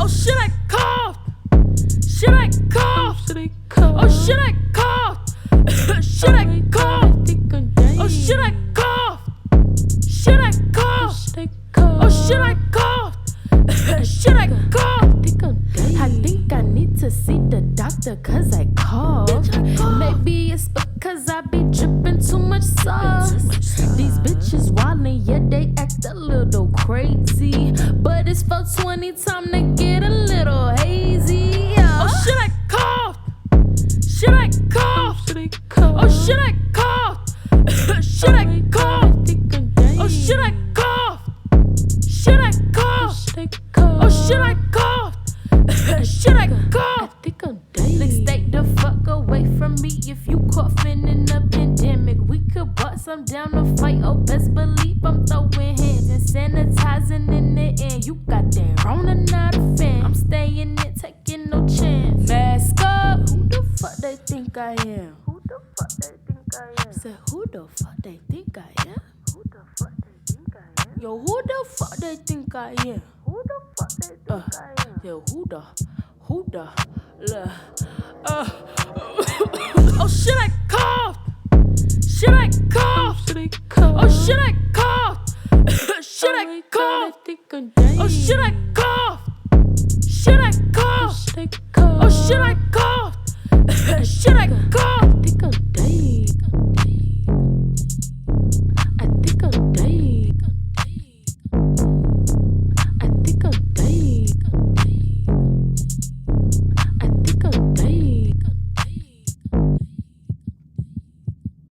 shit, I coughed. Shit, I coughed. Oh shit, I coughed. Shit, I coughed. Oh shit, I coughed. Shit, I coughed. Oh shit, I coughed. Shit, I coughed. I think I need to see the doctor cause I coughed. Maybe it's because I be dripping too much sauce. These bitches wildin', yeah, they act a little crazy. But it's 420, time to get a little hazy. Yeah. Oh shit, I coughed. Shit, I coughed. Oh shit, I coughed. Shit, I coughed. Oh shit, I coughed. Shit, I coughed. Oh shit, I coughed. Shit, I coughed. Like, stay the fuck away from me if you coughing in a pandemic. We could bust some down to fight. Oh, best believe I'm throwing hands and sanitizing in the end. You got that Rona, not a fan. I'm staying in, taking no chance. Mask up. Who the fuck they think I am? Who the fuck they think I am? Say, who the fuck they think I am? Who the fuck they think I am? Yo, who the fuck they think I am? Who the fuck they think I am? Yo, who the Oh shit, I coughed. Shit, I coughed. Oh shit, I coughed. Shit, I coughed. Oh shit, I coughed. Shit, I coughed. Oh shit, I coughed. Shit, I coughed.